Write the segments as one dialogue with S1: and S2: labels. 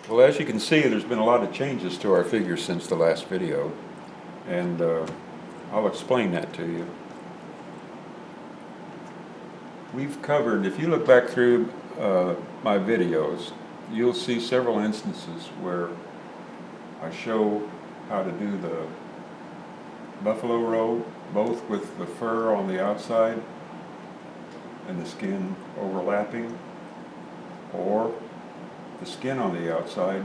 S1: Well, as you can see, there's been a lot of changes to our figure since the last video, and I'll explain that to you. We've covered, if you look back through my videos, you'll see several instances where I show how to do the buffalo robe, both with the fur on the outside and the skin overlapping, or the skin on the outside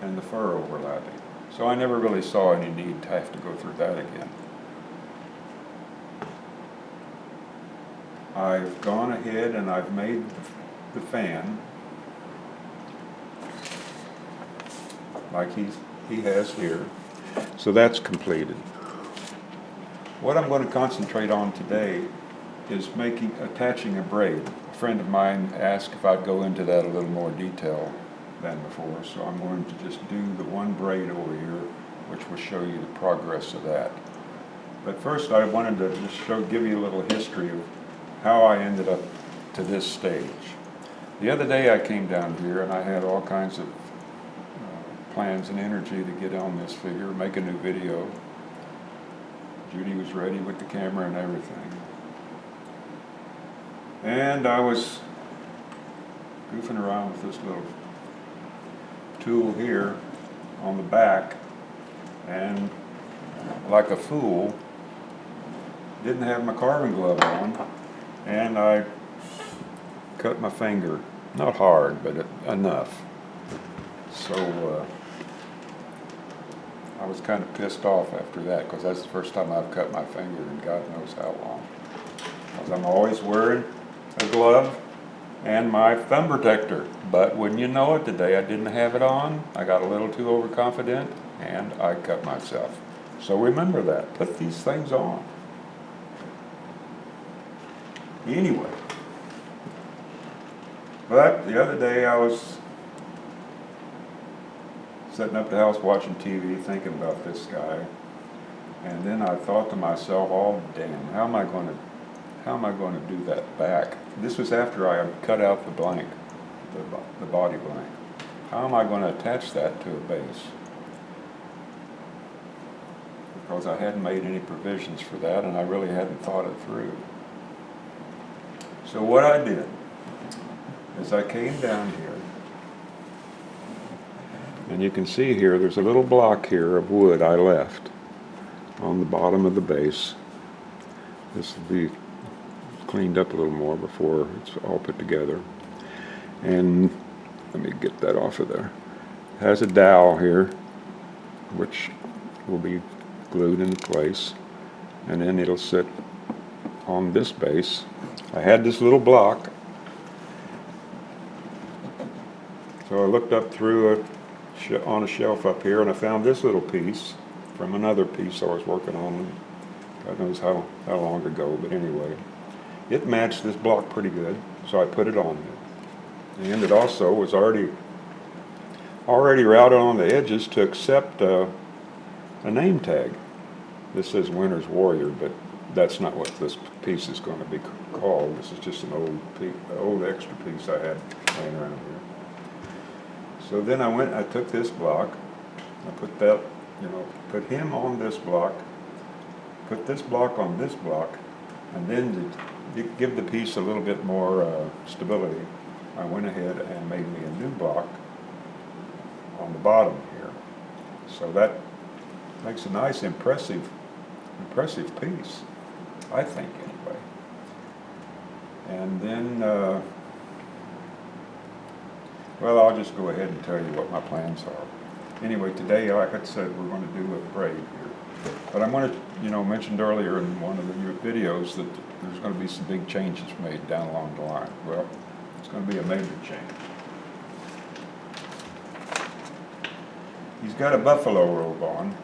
S1: and the fur overlapping. So I never really saw any need to have to go through that again. I've gone ahead and I've made the fan like he has here. So that's completed. What I'm going to concentrate on today is attaching a braid. A friend of mine asked if I'd go into that a little more detail than before, so I'm going to just do the one braid over here, which will show you the progress of that. But first I wanted to just give you a little history of how I ended up to this stage. The other day I came down here and I had all kinds of plans and energy to get on this figure, make a new video. Judy was ready with the camera and everything. And I was goofing around with this little tool here on the back, and like a fool, didn't have my carving glove on, and I cut my finger. Not hard, but enough. So I was kind of pissed off after that, because that's the first time I've cut my finger in God knows how long. Because I'm always wearing a glove and my thumb protector. But wouldn't you know it, today I didn't have it on. I got a little too overconfident and I cut myself. So remember that. Put these things on. Anyway. But the other day I was sitting up the house watching TV, thinking about this guy, and then I thought to myself, "Oh damn! How am I going to do that back?" This was after I had cut out the blank, the body blank. How am I going to attach that to a base? Because I hadn't made any provisions for that, and I really hadn't thought it through. So what I did is I came down here. And you can see here, there's a little block here of wood I left on the bottom of the base. This will be cleaned up a little more before it's all put together. And let me get that off of there. It has a dowel here, which will be glued into place. And then it'll sit on this base. I had this little block. So I looked up through on a shelf up here, and I found this little piece from another piece I was working on, God knows how long ago, but anyway, it matched this block pretty good, so I put it on there. And it also was already routed on the edges to accept a name tag. This says Winter's Warrior, but that's not what this piece is going to be called. This is just an old extra piece I had laying around here. So then I took this block, I put that, put him on this block, put this block on this block, and then to give the piece a little bit more stability, I went ahead and made me a new block on the bottom here. So that makes a nice, impressive piece, I think anyway. And then, well, I'll just go ahead and tell you what my plans are. Anyway, today, like I said, we're going to do a braid here. But I'm going to, mentioned earlier in one of the videos that there's going to be some big changes made down along the line. Well, it's going to be a major change. He's got a buffalo robe on.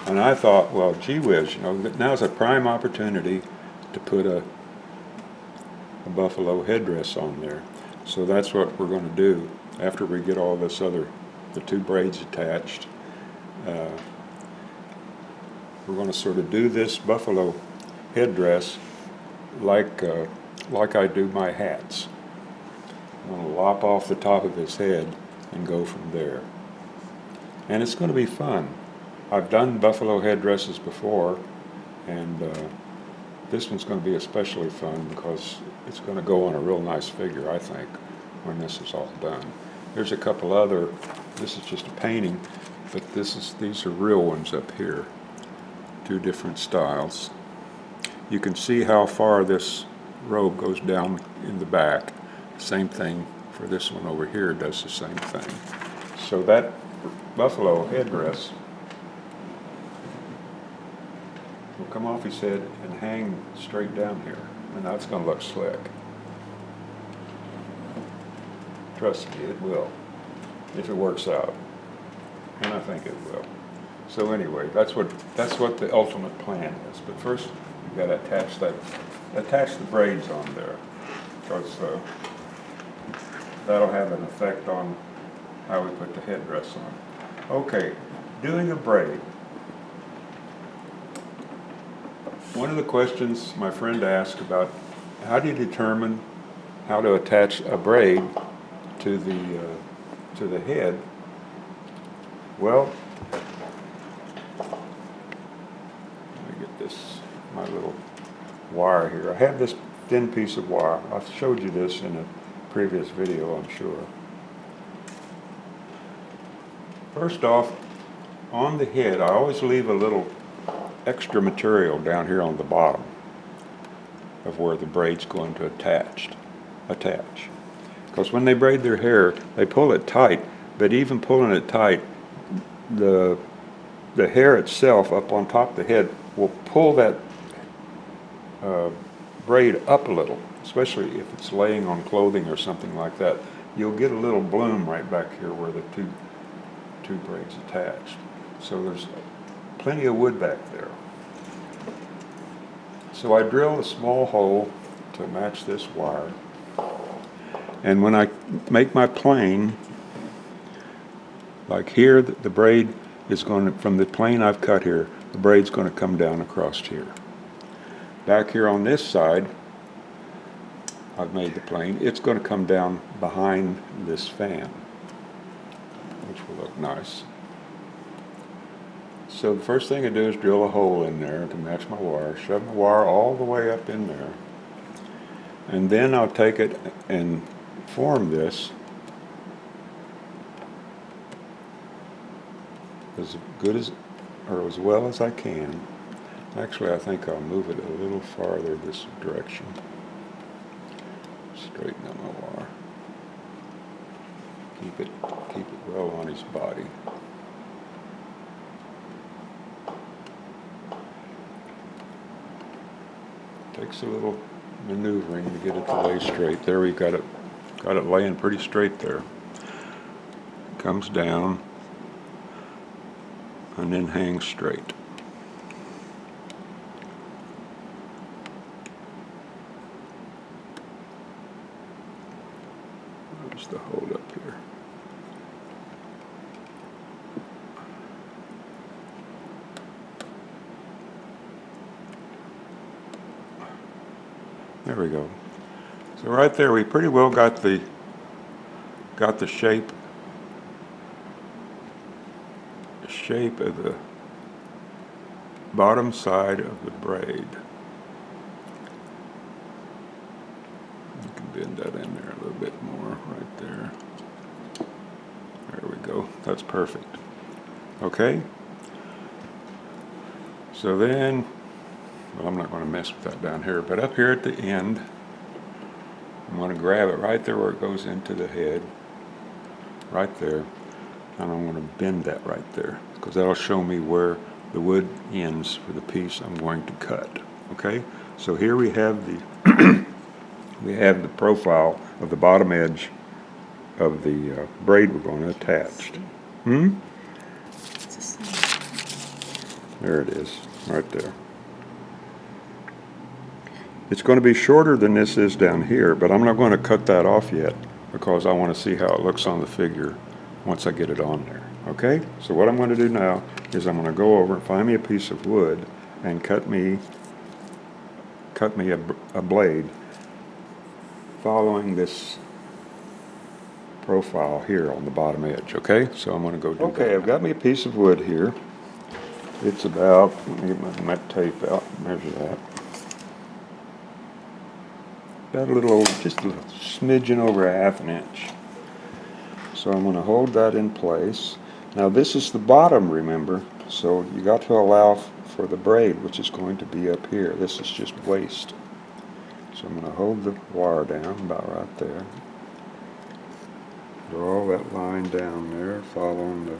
S1: And I thought, well, gee whiz, now's a prime opportunity to put a buffalo headdress on there. So that's what we're going to do after we get all the two braids attached. We're going to sort of do this buffalo headdress like I do my hats. I'm going to lop off the top of his head and go from there. And it's going to be fun. I've done buffalo headdresses before, and this one's going to be especially fun because it's going to go on a real nice figure, I think, when this is all done. There's a couple other, this is just a painting, but these are real ones up here. 2 different styles. You can see how far this robe goes down in the back. Same thing for this one over here, does the same thing. So that buffalo headdress will come off his head and hang straight down here, and that's going to look slick. Trust me, it will, if it works out, and I think it will. So anyway, that's what the ultimate plan is. But first, we've got to attach the braids on there, because that'll have an effect on how we put the headdress on. Okay, doing a braid. One of the questions my friend asked about how do you determine how to attach a braid to the head? Well, let me get my little wire here. I have this thin piece of wire. I've showed you this in a previous video, I'm sure. First off, on the head, I always leave a little extra material down here on the bottom of where the braid's going to attach. Because when they braid their hair, they pull it tight, but even pulling it tight, the hair itself up on top of the head will pull that braid up a little, especially if it's laying on clothing or something like that. You'll get a little bloom right back here where the two braids attached. So there's plenty of wood back there. So I drill a small hole to match this wire, and when I make my plane, like here, the braid is going to, from the plane I've cut here, the braid's going to come down across here. Back here on this side, I've made the plane, it's going to come down behind this fan, which will look nice. So the first thing I do is drill a hole in there to match my wire, shove my wire all the way up in there, and then I'll take it and form this as good as, or as well as I can. Actually, I think I'll move it a little farther this direction. Straighten up my wire. Keep it well on his body. Takes a little maneuvering to get it to lay straight. There we got it laying pretty straight there. Comes down and then hangs straight. There's the hold up here. There we go. So right there, we pretty well got the shape of the bottom side of the braid. You can bend that in there a little bit more right there. There we go. That's perfect. Okay. So then, well, I'm not going to mess with that down here, but up here at the end, I'm going to grab it right there where it goes into the head, right there, and I'm going to bend that right there, because that'll show me where the wood ends for the piece I'm going to cut. Okay, so here we have the profile of the bottom edge of the braid we're going to attach. There it is, right there. It's going to be shorter than this is down here, but I'm not going to cut that off yet because I want to see how it looks on the figure once I get it on there. Okay? So what I'm going to do now is I'm going to go over and find me a piece of wood and cut me a blade following this profile here on the bottom edge, okay? So I'm going to go do that. Okay, I've got me a piece of wood here. It's about, let me get my tape out and measure that. About a little over, just a little smidgen over 1/2 inch. So I'm going to hold that in place. Now this is the bottom, remember, so you got to allow for the braid, which is going to be up here. This is just waist. So I'm going to hold the wire down about right there. Draw that line down there, following the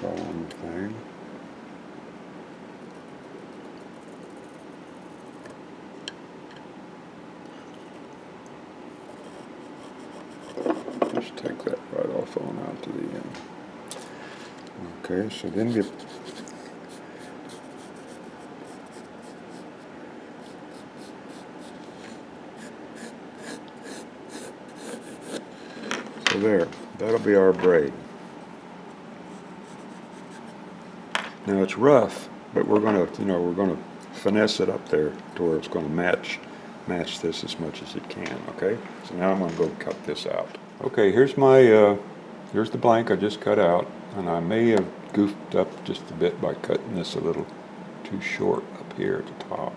S1: thing. Just take that right off on out to the end. Okay, so then you so there, that'll be our braid. Now it's rough, but we're gonna, we're gonna finesse it up there to where it's gonna match this as much as it can. Okay, so now I'm gonna go cut this out. Okay, here's my here's the blank I just cut out, and I may have goofed up just a bit by cutting this a little too short up here at the top.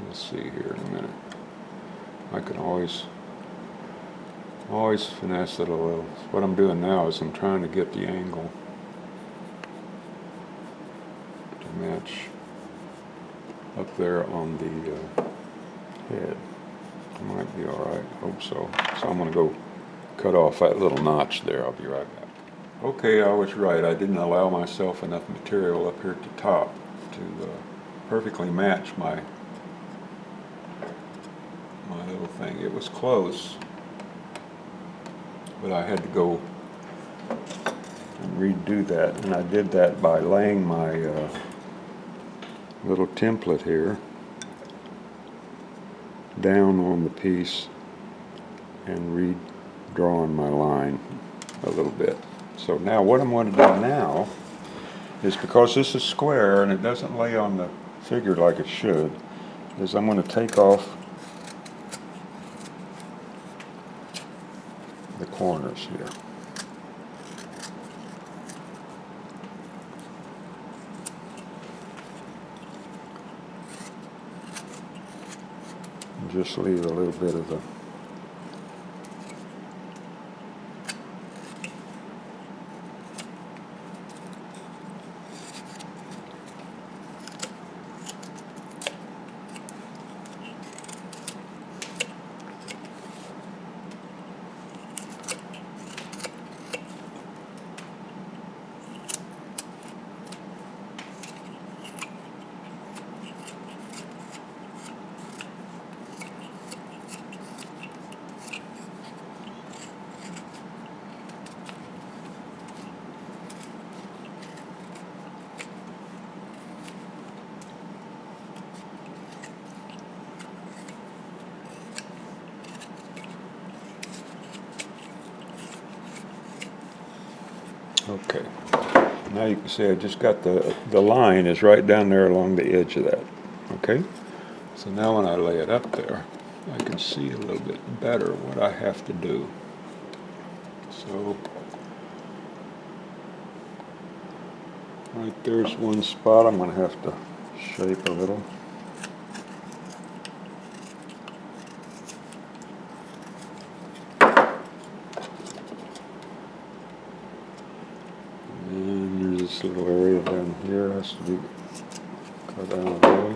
S1: We'll see here in a minute. I can always finesse it a little. What I'm doing now is I'm trying to get the angle to match up there on the head. It might be alright, hope so. So I'm going to go cut off that little notch there. I'll be right back. Okay, I was right. I didn't allow myself enough material up here at the top to perfectly match my little thing. It was close, but I had to go and redo that, and I did that by laying my little template here down on the piece and redrawing my line a little bit. So now what I'm going to do now is, because this is square and it doesn't lay on the figure like it should, is I'm going to take off the corners here. And just leave a little bit of the okay. Now you can see I just got the line is right down there along the edge of that. Okay? So now when I lay it up there, I can see a little bit better what I have to do. So right there's one spot I'm going to have to shape a little. And there's this little area down here has to be cut out of the way.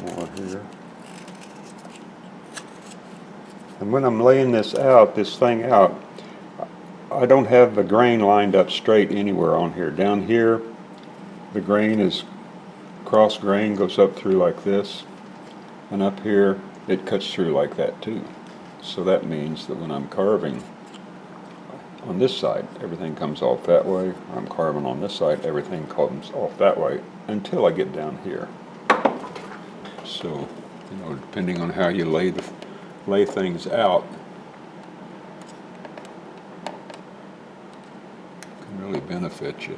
S1: More here. And when I'm laying this thing out, I don't have the grain lined up straight anywhere on here. Down here, the grain is cross grain, goes up through like this, and up here it cuts through like that too. So that means that when I'm carving on this side, everything comes off that way. I'm carving on this side, everything comes off that way until I get down here. So, depending on how you lay things out, can really benefit you.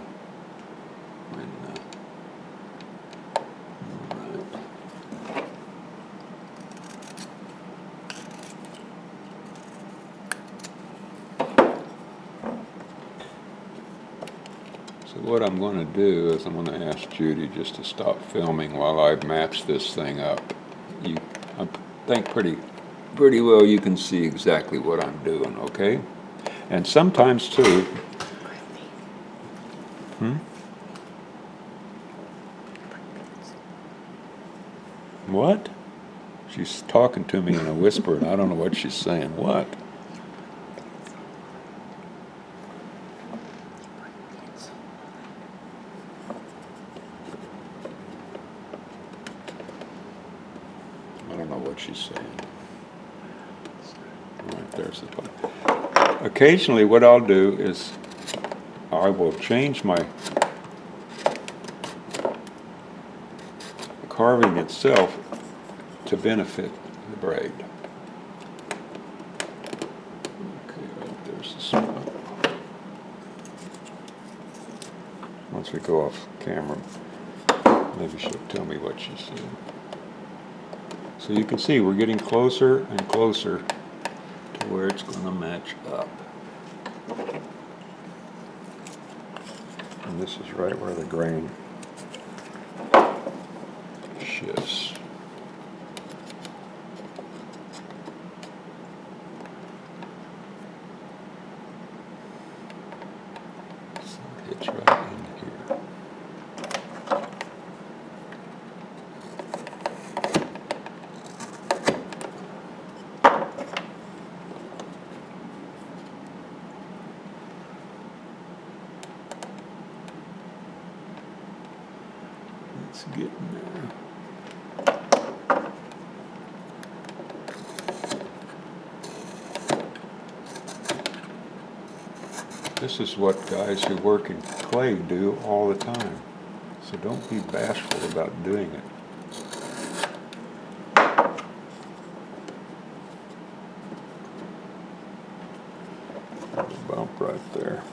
S1: So what I'm going to do is I'm going to ask Judy just to stop filming while I match this thing up. I think pretty well you can see exactly what I'm doing, okay? And sometimes too. What? She's talking to me in a whisper and I don't know what she's saying. What? I don't know what she's saying. All right, there's the point. Occasionally what I'll do is I will change my carving itself to benefit the braid. Okay, right there's the spot. Once we go off camera, maybe she'll tell me what she said. So you can see we're getting closer and closer to where it's going to match up. And this is right where the grain shifts. So it hits right in here. It's getting there. This is what guys who work in clay do all the time. So don't be bashful about doing it. There's a bump right there.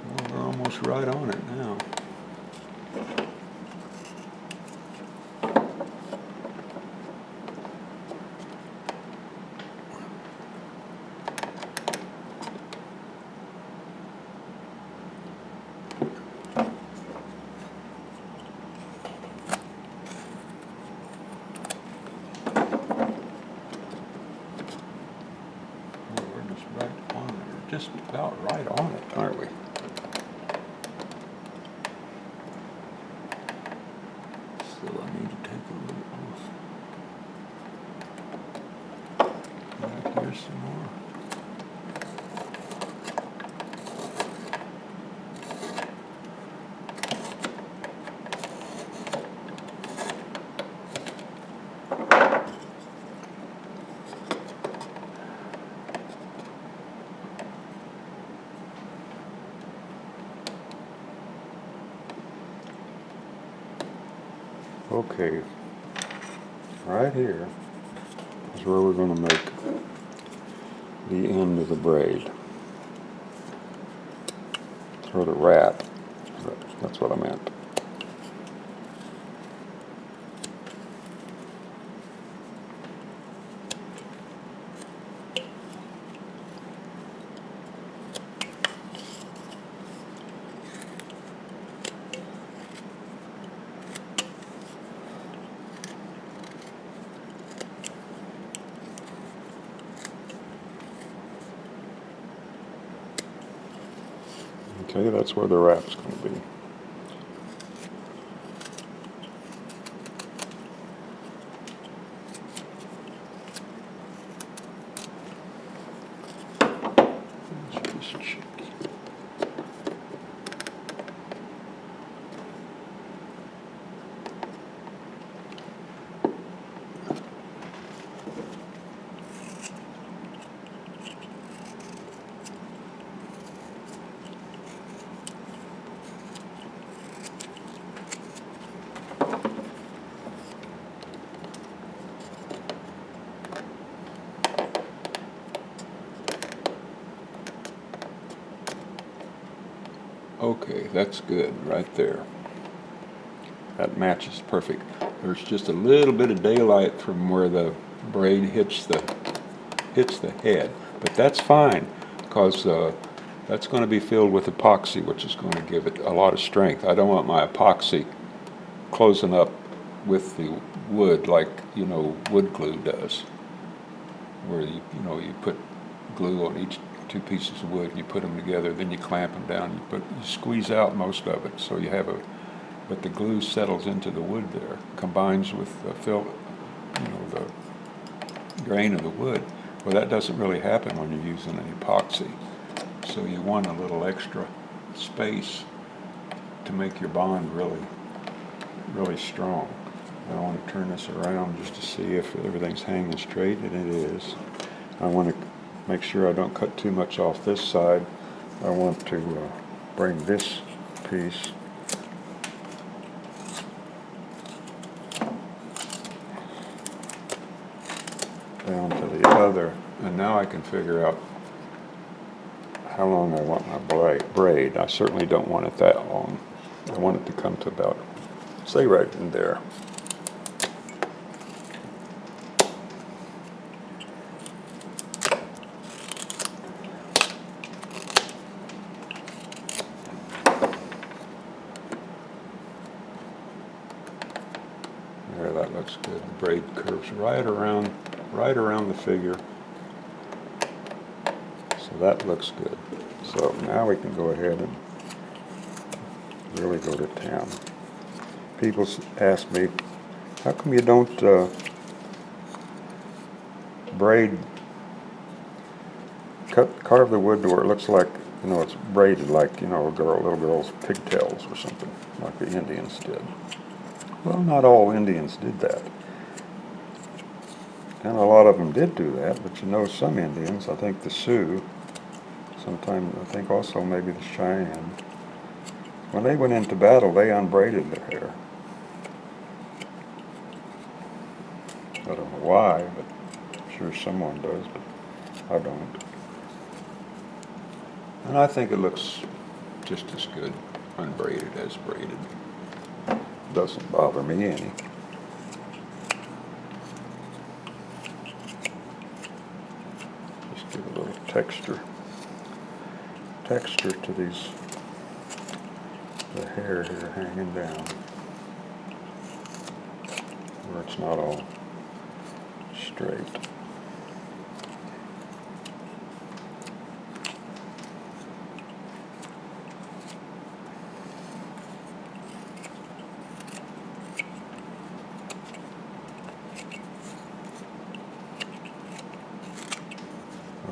S1: Well, we're almost right on it now. Right on it, or just about right on it, aren't we? Still, I need to take a little off. Right here some more. Okay, right here is where we're going to make the end of the braid, or the wrap. That's what I meant. Okay, that's where the wrap's going to be. Okay, that's good right there. That matches perfect. There's just a little bit of daylight from where the braid hits the head, but that's fine because that's going to be filled with epoxy, which is going to give it a lot of strength. I don't want my epoxy closing up with the wood like wood glue does, where you put glue on each two pieces of wood and you put them together, then you clamp them down, you squeeze out most of it, so you have but the glue settles into the wood there, combines with the the grain of the wood. Well, that doesn't really happen when you're using an epoxy. So you want a little extra space to make your bond really, really strong. I want to turn this around just to see if everything's hanging straight, and it is. I want to make sure I don't cut too much off this side. I want to bring this piece down to the other, and now I can figure out how long I want my braid. I certainly don't want it that long. I want it to come to about, say, right in there. There, that looks good. The braid curves right around the figure. So that looks good. So now we can go ahead and really go to town. People ask me, how come you don't carve the wood to where it looks like, it's braided like, a little girl's pigtails or something, like the Indians did. Well, not all Indians did that. And a lot of them did do that, but some Indians, I think the Sioux, sometimes I think also maybe the Cheyenne, when they went into battle, they unbraided their hair. I don't know why, but I'm sure someone does, but I don't. And I think it looks just as good unbraided as braided. Doesn't bother me any. Just give a little texture to the hair here hanging down, where it's not all straight.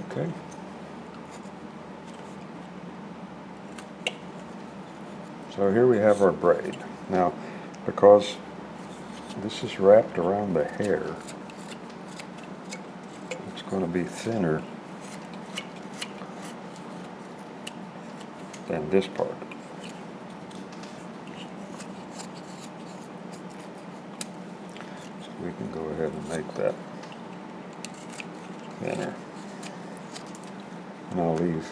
S1: Okay. So here we have our braid. Now, because this is wrapped around the hair, it's going to be thinner than this part. So we can go ahead and make that thinner. And I'll leave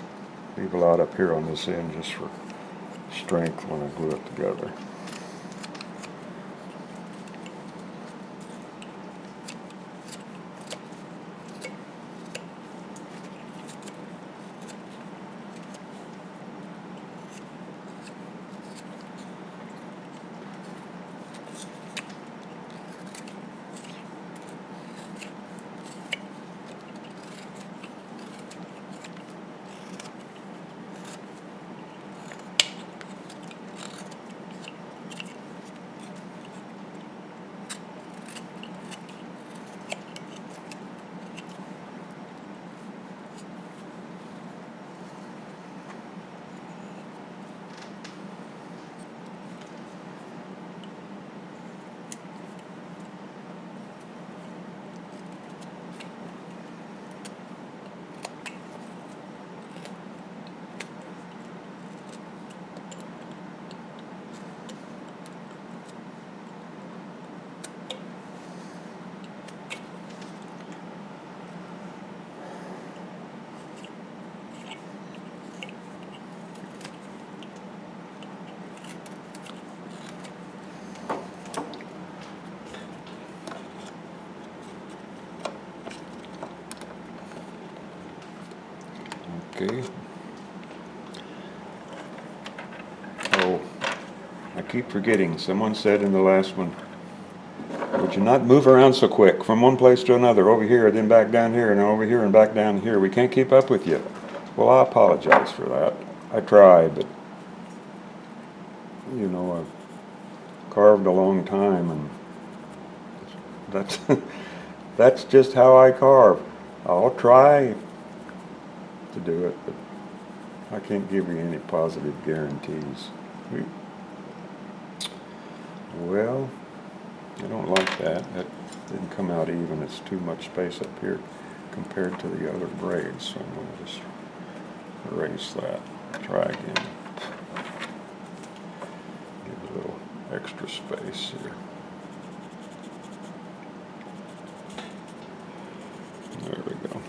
S1: a lot up here on this end just for strength when I glue it together. Okay. Oh, I keep forgetting. Someone said in the last one, would you not move around so quick from one place to another, over here, then back down here, and over here, and back down here. We can't keep up with you. Well, I apologize for that. I try, but, you know, I've carved a long time, and that's, that's just how I carve. I'll try to do it, but I can't give you any positive guarantees. Well, I don't like that. That didn't come out even. It's too much space up here compared to the other braids. So I'm going to just erase that. Try again. Give a little extra space here. There we go.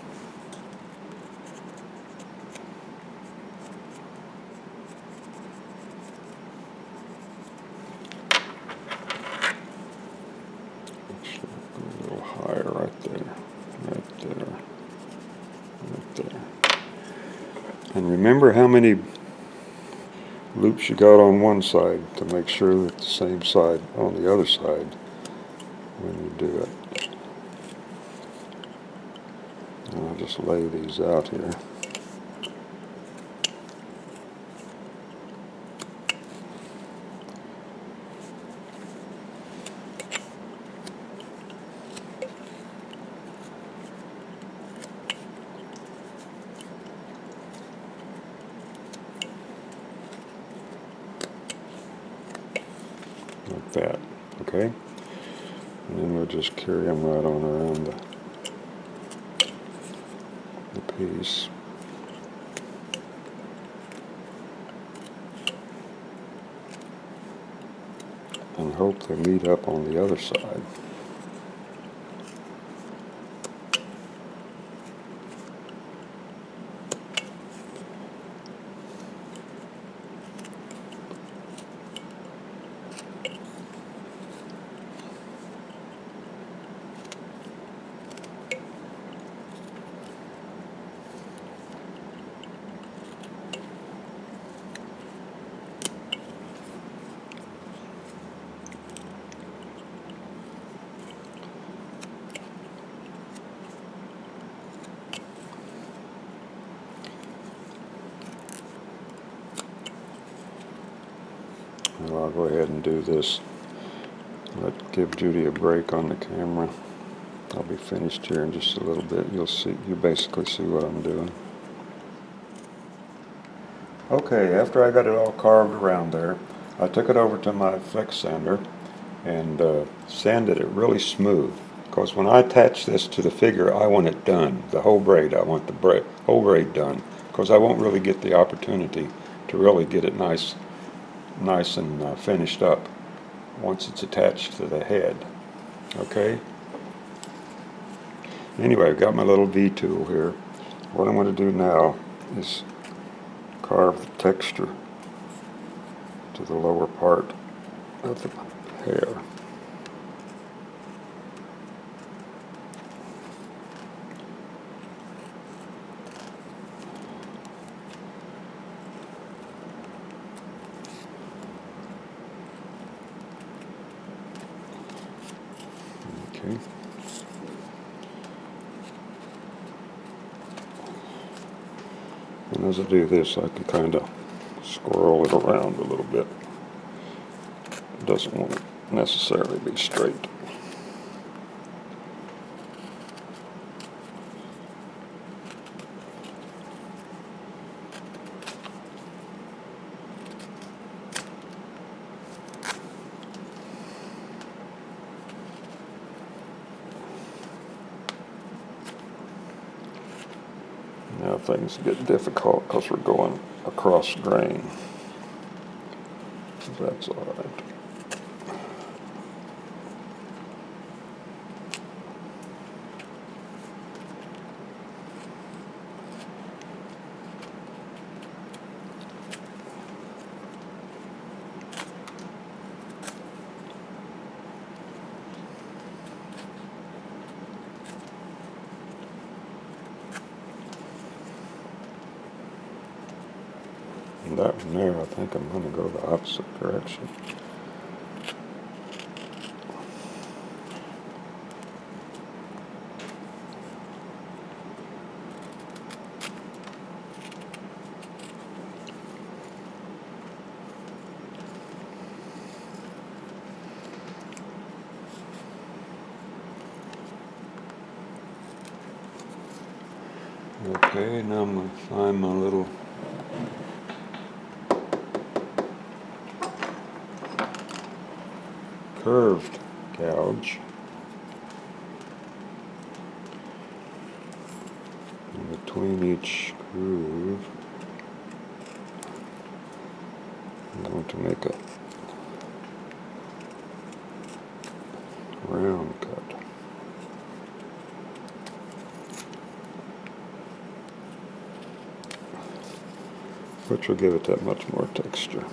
S1: Actually, go a little higher right there. Right there. Right there. And remember how many loops you got on one side to make sure that the same side on the other side when you do it. And I'll just lay these out here. Like that, okay? And then we'll just carry them right on around the piece. And hope they meet up on the other side. Well, I'll go ahead and do this. Give Judy a break on the camera. I'll be finished here in just a little bit. You'll see, you basically see what I'm doing. Okay, after I got it all carved around there, I took it over to my flex sander and sanded it really smooth. Because when I attach this to the figure, I want it done. The whole braid, I want the whole braid done. Because I won't really get the opportunity to really get it nice and finished up once it's attached to the head. Okay? Anyway, I've got my little V tool here. What I'm going to do now is carve the texture to the lower part of the hair. Okay. And as I do this, I can kind of swirl it around a little bit. It doesn't want to necessarily be straight. Now things get difficult because we're going across grain. That's all right. that one there. I think I'm going to go the opposite direction. Okay, now I'm going to find my little curved gouge. In between each groove, I'm going to make a round cut. Which will give it that much more texture.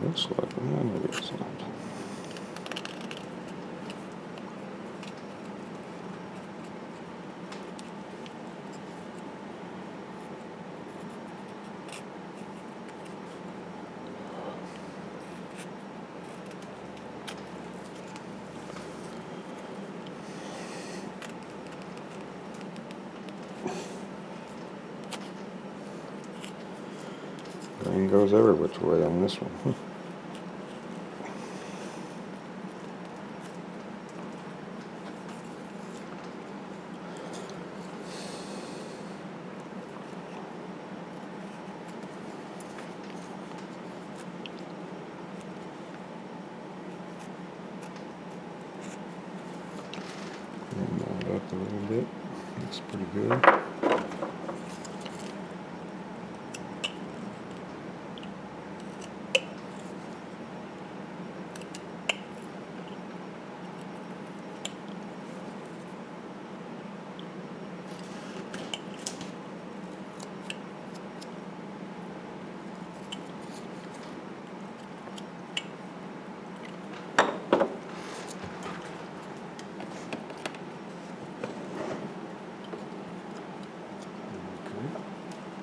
S1: Looks like, well, maybe it's not. Grain goes every which way on this one. Bring that up a little bit. Looks pretty good.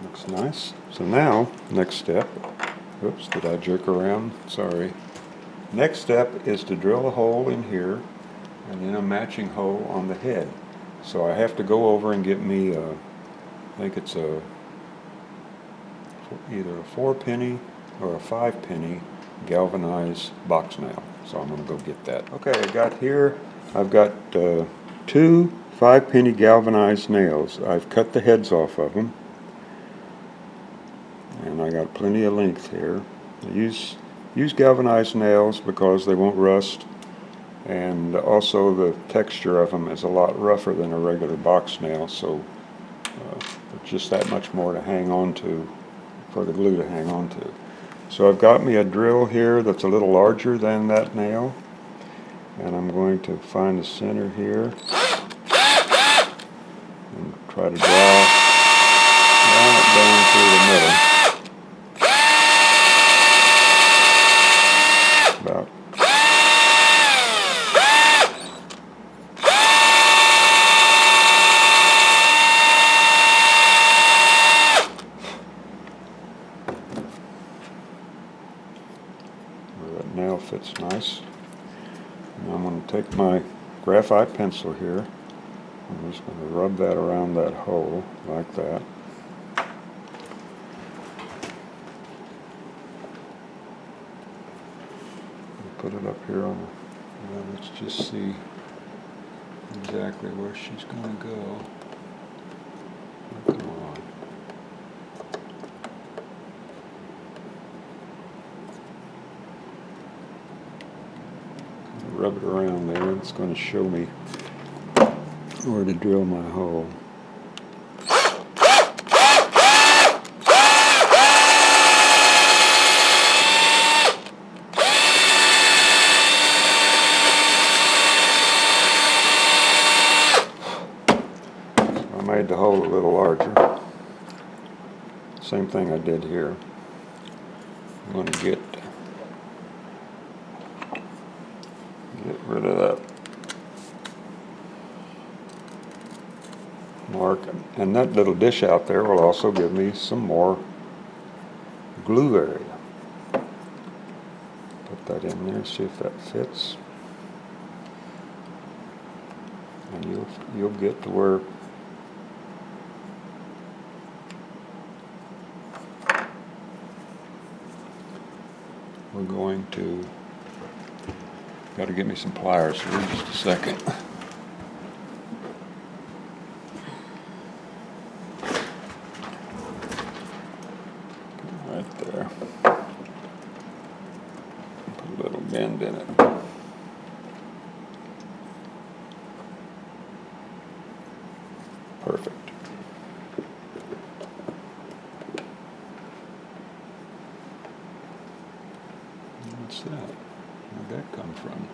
S1: Looks nice. So now, next step, oops, did I jerk around? Sorry. Next step is to drill a hole in here and then a matching hole on the head. So I have to go over and get me, I think it's either a 4-penny or a 5-penny galvanized box nail. So I'm going to go get that. Okay, I've got 2 5-penny galvanized nails. I've cut the heads off of them. And I got plenty of length here. I use galvanized nails because they won't rust, and also the texture of them is a lot rougher than a regular box nail, so it's just that much more to hang on to, for the glue to hang on to. So I've got me a drill here that's a little larger than that nail, and I'm going to find the center here and try to draw it down through the middle. About nail fits nice. And I'm going to take my graphite pencil here. I'm just going to rub that around that hole like that. Put it up here on the, well, let's just see exactly where she's going to go. Oh, come on. Rub it around there. It's going to show me where to drill my hole. So I made the hole a little larger. Same thing I did here. I'm going to get rid of that mark, and that little dish out there will also give me some more glue area. Put that in there, see if that fits, and you'll get to where we're going to. Got to get me some pliers here in just a second. Right there. Put a little bend in it. Perfect. What's that? Where'd that come from?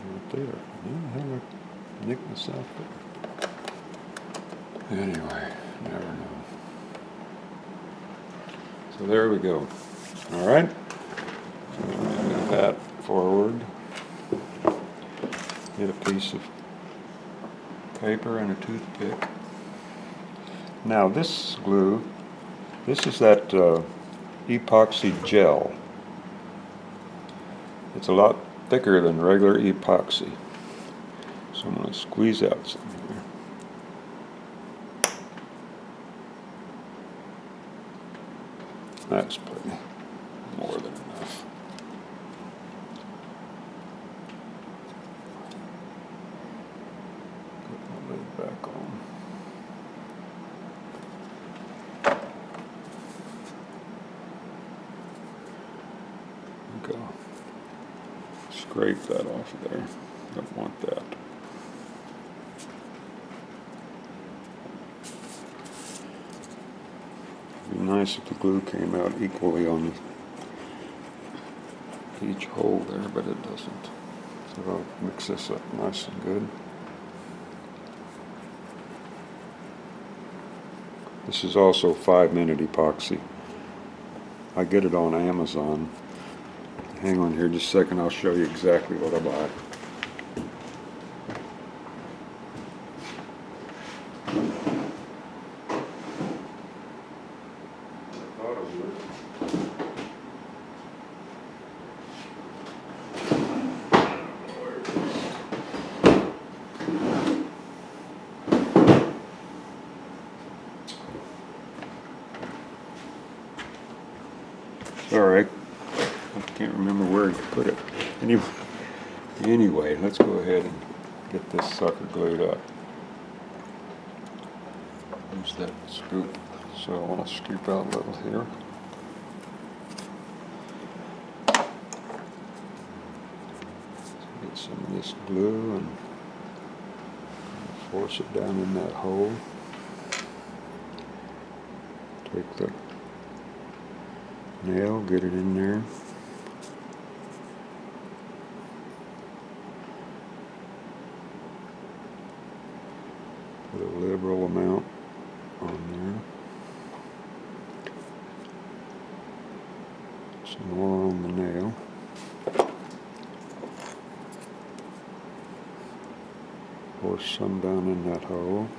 S1: Right there. Yeah, I nicked myself there. Anyway, never know. So there we go. All right. So move that forward. Get a piece of paper and a toothpick. Now this glue, this is that epoxy gel. It's a lot thicker than regular epoxy. So I'm going to squeeze out some here. That's plenty. More than enough. Put my lid back on. Go. Scrape that off of there. Don't want that. It'd be nice if the glue came out equally on each hole there, but it doesn't. So I'll mix this up nice and good. This is also 5-minute epoxy. I get it on Amazon. Hang on here just a second, I'll show you exactly what I bought. Sorry, I can't remember where to put it. Anyway, let's go ahead and get this sucker glued up. Use that scoop. So I want to scoop out a little here. Get some of this glue and force it down in that hole. Take the nail, get it in there. Put a liberal amount on there. Some more on the nail. Force some down in that hole.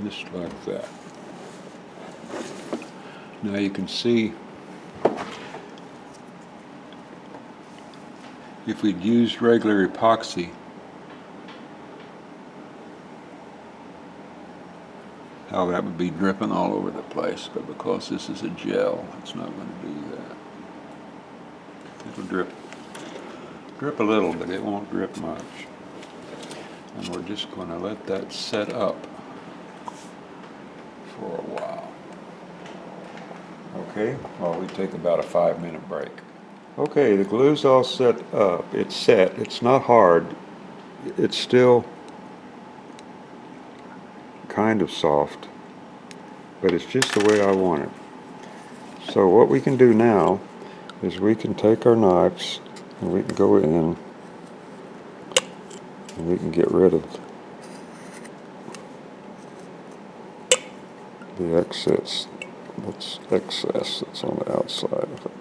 S1: just like that. Now you can see if we'd used regular epoxy, how that would be dripping all over the place, but because this is a gel, it's not going to do that. It'll drip a little, but it won't drip much. And we're just going to let that set up for a while. Okay, well, we take about a 5-minute break. Okay, the glue's all set up. It's set. It's not hard. It's still kind of soft, but it's just the way I want it. So what we can do now is we can take our knives and we can go in and we can get rid of the excess that's on the outside of it.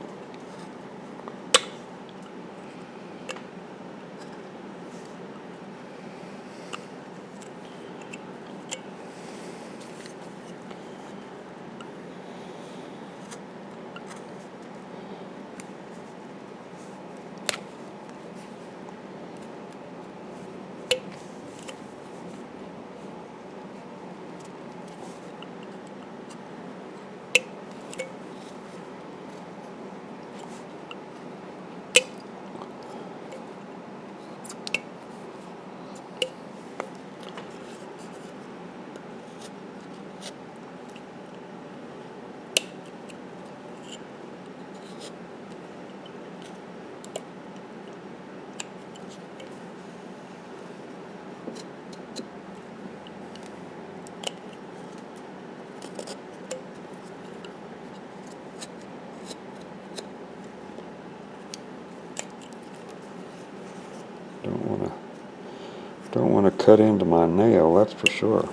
S1: Don't want to cut into my nail, that's for sure.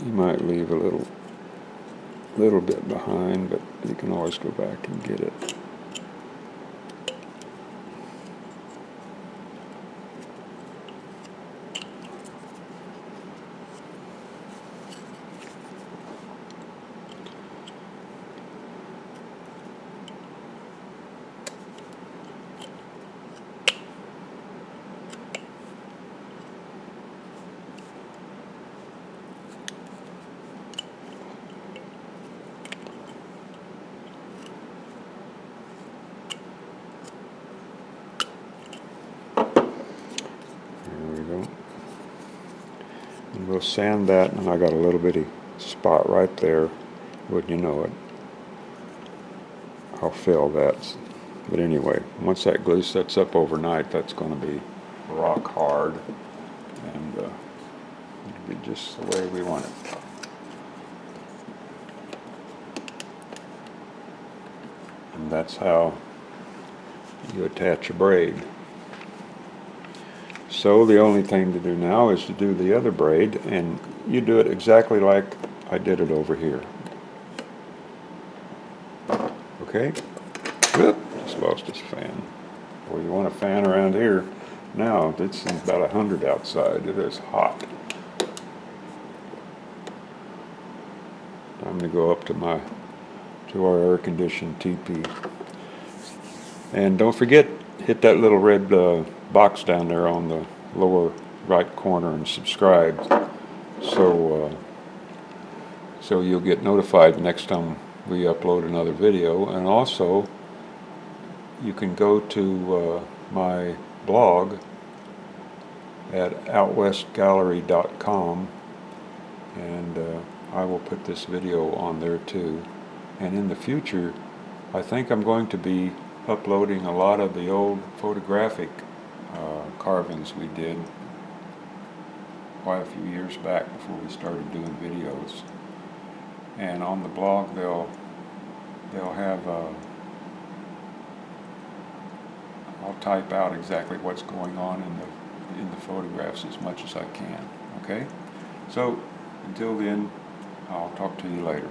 S1: You might leave a little bit behind, but you can always go back and get it. And we'll sand that, and I got a little bitty spot right there. Wouldn't you know it? I'll fill that. But anyway, once that glue sets up overnight, that's going to be rock hard, and it'll be just the way we want it. And that's how you attach a braid. So the only thing to do now is to do the other braid, and you do it exactly like I did it over here. Okay? Whoop, just lost his fan. Well, you want a fan around here. Now, it's about 100 outside. It is hot. Time to go up to to our air-conditioned teepee. And don't forget, hit that little red box down there on the lower right corner and subscribe, so you'll get notified next time we upload another video. And also, you can go to my blog at outwestgallery.com, and I will put this video on there too. And in the future, I think I'm going to be uploading a lot of the old photographic carvings we did quite a few years back before we started doing videos. And on the blog they'll have I'll type out exactly what's going on in the photographs as much as I can. Okay? So until then, I'll talk to you later.